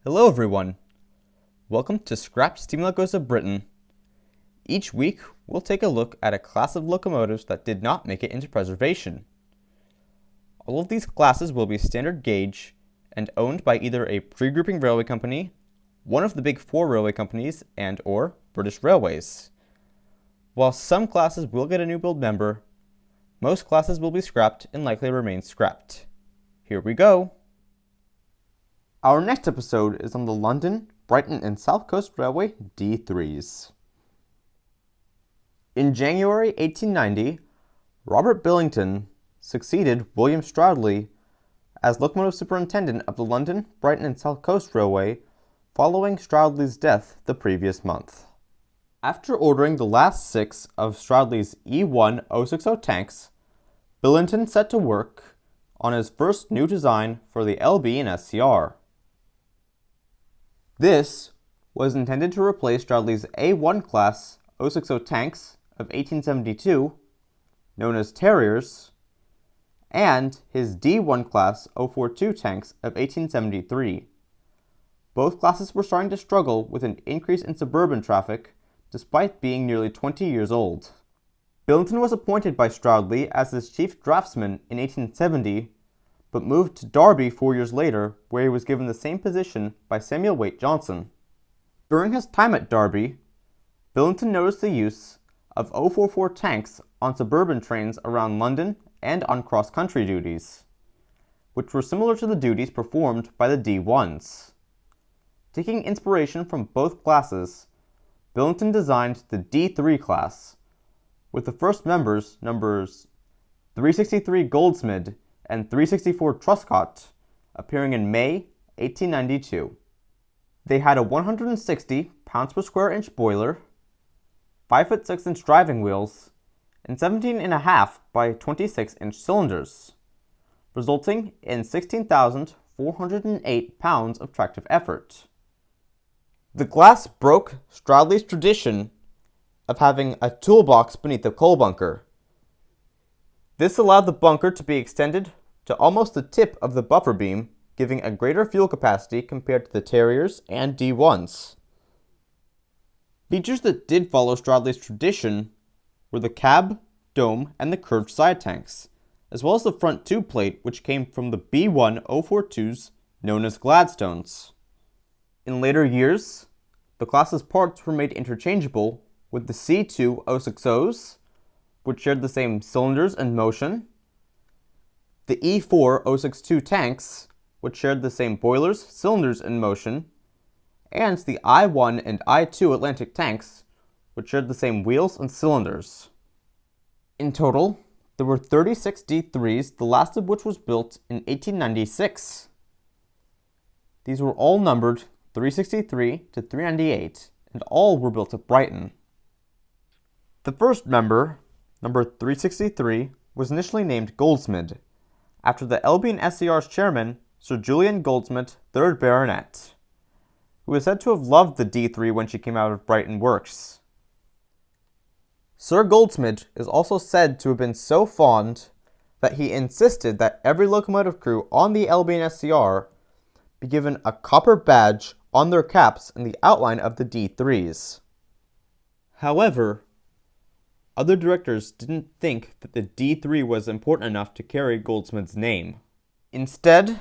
Hello everyone! Welcome to Scrapped Steam Locos of Britain. Each week, we'll take a look at a class of locomotives that did not make it into preservation. All of these classes will be standard gauge and owned by either a pre-grouping railway company, one of the big four railway companies, and or British Railways. While some classes will get a new build member, most classes will be scrapped and likely remain scrapped. Here we go! Our next episode is on the London, Brighton and South Coast Railway D3s. In January 1890, Robert Billinton succeeded William Stroudley as locomotive superintendent of the London, Brighton and South Coast Railway following Stroudley's death the previous month. After ordering the last 6 of Stroudley's E1060 tanks, Billinton set to work on his first new design for the LB and SCR. This was intended to replace Stroudley's A1 class 060 tanks of 1872, known as Terriers, and his D1 class 042 tanks of 1873. Both classes were starting to struggle with an increase in suburban traffic, despite being nearly 20 years old. Billinton was appointed by Stroudley as his chief draftsman in 1870, but moved to Derby 4 years later, where he was given the same position by Samuel Waite Johnson. During his time at Derby, Billinton noticed the use of 044 tanks on suburban trains around London and on cross-country duties, which were similar to the duties performed by the D1s. Taking inspiration from both classes, Billinton designed the D3 class, with the first members, numbers 363 Goldsmith and 364 Truscott, appearing in May 1892. They had a 160 pounds per square inch boiler, 5'6" inch driving wheels, and 17.5 by 26 inch cylinders, resulting in 16,408 pounds of tractive effort. The class broke Stroudley's tradition of having a toolbox beneath the coal bunker. This allowed the bunker to be extended to almost the tip of the buffer beam, giving a greater fuel capacity compared to the Terriers and D1s. Features that did follow Stroudley's tradition were the cab, dome, and the curved side tanks, as well as the front tube plate, which came from the B1042s known as Gladstones. In later years, the class's parts were made interchangeable with the C2060s, which shared the same cylinders and motion, the E4062 tanks, which shared the same boilers, cylinders, and motion, and the I1 and I2 Atlantic tanks, which shared the same wheels and cylinders. In total, there were 36 D3s, the last of which was built in 1896. These were all numbered 363 to 398, and all were built at Brighton. The first member, number 363, was initially named Goldsmith, after the LB and SCR's chairman, Sir Julian Goldsmith, 3rd Baronet, who is said to have loved the D3 when she came out of Brighton Works. Sir Goldsmith is also said to have been so fond that he insisted that every locomotive crew on the LB and SCR be given a copper badge on their caps in the outline of the D3s. However, other directors didn't think that the D3 was important enough to carry Goldsmith's name. Instead,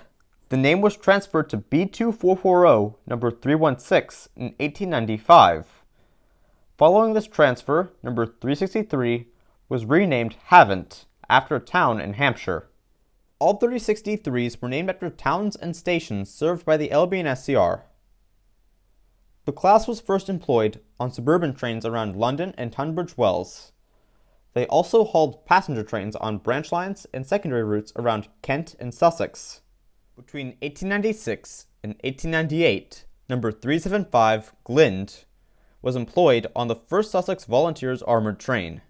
the name was transferred to B2440, number 316, in 1895. Following this transfer, number 363 was renamed Havant, after a town in Hampshire. All 36 D3s were named after towns and stations served by the LB and SCR. The class was first employed on suburban trains around London and Tunbridge Wells. They also hauled passenger trains on branch lines and secondary routes around Kent and Sussex. Between 1896 and 1898, number 375 Glynde was employed on the first Sussex Volunteers armoured train.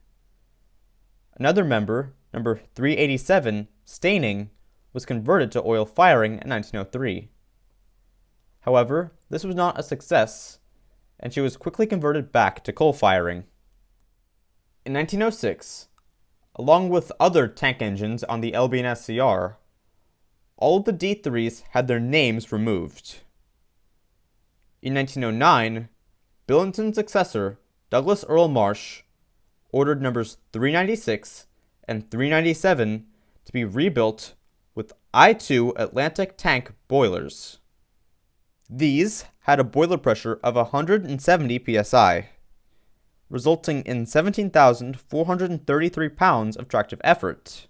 Another member, number 387 Staining, was converted to oil firing in 1903. However, this was not a success, and she was quickly converted back to coal firing. In 1906, along with other tank engines on the LB and SCR, all of the D3s had their names removed. In 1909, Billinton's successor, Douglas Earl Marsh, ordered numbers 396 and 397 to be rebuilt with I-2 Atlantic tank boilers. These had a boiler pressure of 170 psi, resulting in 17,433 pounds of tractive effort.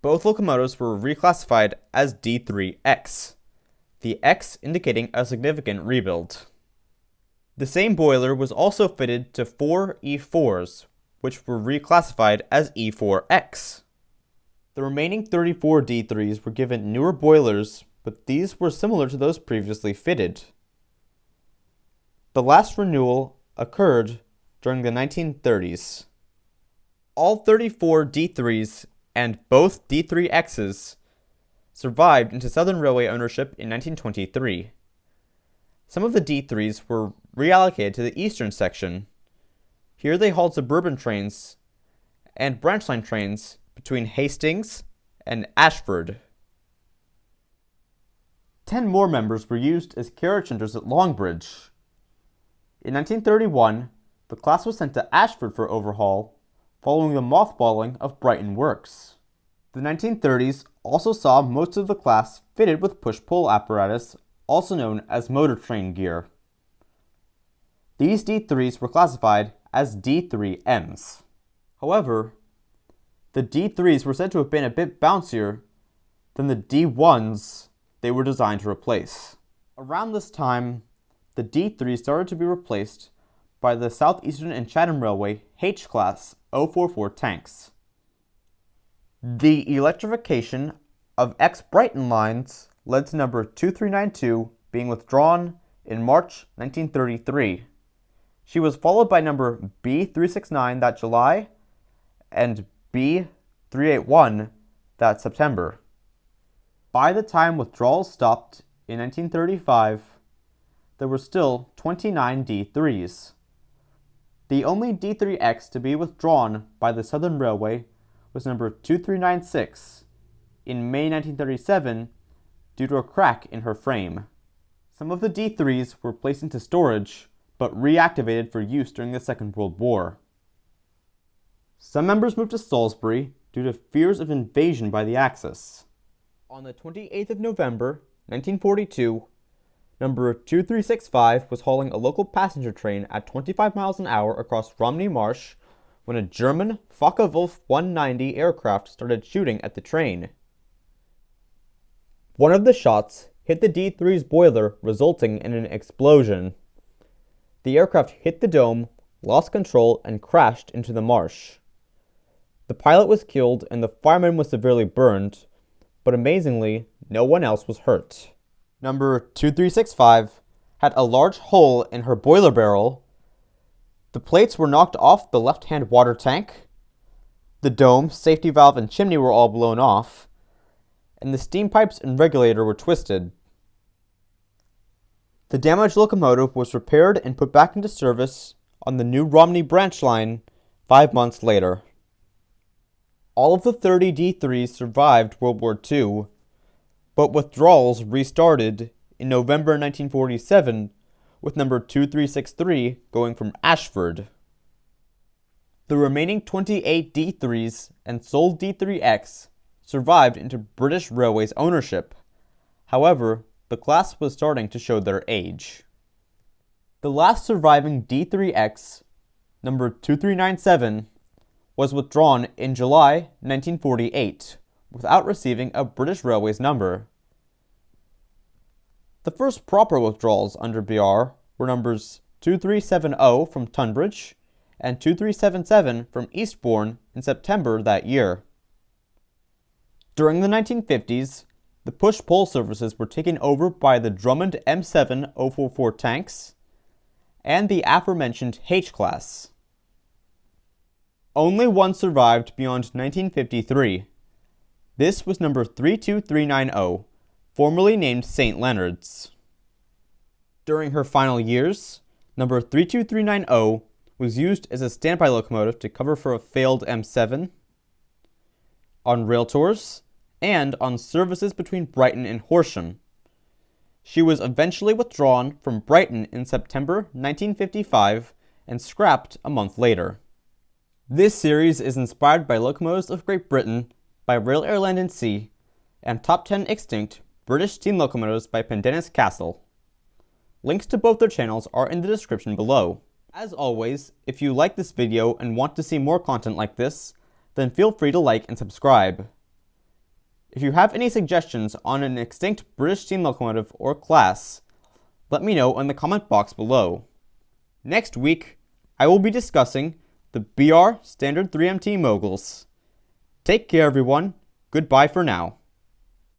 Both locomotives were reclassified as D3X, the X indicating a significant rebuild. The same boiler was also fitted to 4 E4s, which were reclassified as E4X. The remaining 34 D3s were given newer boilers, but these were similar to those previously fitted. The last renewal occurred during the 1930s. All 34 D3s and both D3Xs survived into Southern Railway ownership in 1923. Some of the D3s were reallocated to the eastern section. Here they hauled suburban trains and branch line trains between Hastings and Ashford. 10 more members were used as carriage centers at Longbridge. In 1931, the class was sent to Ashford for overhaul, following the mothballing of Brighton works. The 1930s also saw most of the class fitted with push-pull apparatus, also known as motor train gear. These D3s were classified as D3Ms. However, the D3s were said to have been a bit bouncier than the D1s they were designed to replace. Around this time, the D3s started to be replaced by the Southeastern and Chatham Railway H-Class 044 tanks. The electrification of ex-Brighton lines led to number 2392 being withdrawn in March 1933. She was followed by number B369 that July and B381 that September. By the time withdrawals stopped in 1935, there were still 29 D3s. The only D3X to be withdrawn by the Southern Railway was number 2396 in May 1937 due to a crack in her frame. Some of the D3s were placed into storage but reactivated for use during the Second World War. Some members moved to Salisbury due to fears of invasion by the Axis. On the 28th of November, 1942, number 2365 was hauling a local passenger train at 25 miles an hour across Romney Marsh when a German Focke-Wulf 190 aircraft started shooting at the train. One of the shots hit the D3's boiler, resulting in an explosion. The aircraft hit the dome, lost control, and crashed into the marsh. The pilot was killed and the fireman was severely burned, but amazingly, no one else was hurt. Number 2365 had a large hole in her boiler barrel. The plates were knocked off the left-hand water tank. The dome, safety valve, and chimney were all blown off, and the steam pipes and regulator were twisted. The damaged locomotive was repaired and put back into service on the new Romney branch line 5 months later. All of the 30 D3s survived World War II, but withdrawals restarted in November 1947 with number 2363 going from Ashford. The remaining 28 D3s and sole D3X survived into British Railways ownership. However, the class was starting to show their age. The last surviving D3X, number 2397, was withdrawn in July 1948 without receiving a British Railways number. The first proper withdrawals under BR were numbers 2370 from Tunbridge and 2377 from Eastbourne in September that year. During the 1950s, the push-pull services were taken over by the Drummond M7 044 tanks and the aforementioned H-Class. Only one survived beyond 1953. This was number 32390, formerly named St. Leonard's. During her final years, number 32390 was used as a standby locomotive to cover for a failed M7, on rail tours, and on services between Brighton and Horsham. She was eventually withdrawn from Brighton in September 1955 and scrapped a month later. This series is inspired by locomotives of Great Britain by Royal Air Land and Sea and Top 10 Extinct British Steam Locomotives by Pendennis Castle. Links to both their channels are in the description below. As always, if you like this video and want to see more content like this, then feel free to like and subscribe. If you have any suggestions on an extinct British steam locomotive or class, let me know in the comment box below. Next week, I will be discussing the BR Standard 3MT Moguls. Take care everyone, goodbye for now.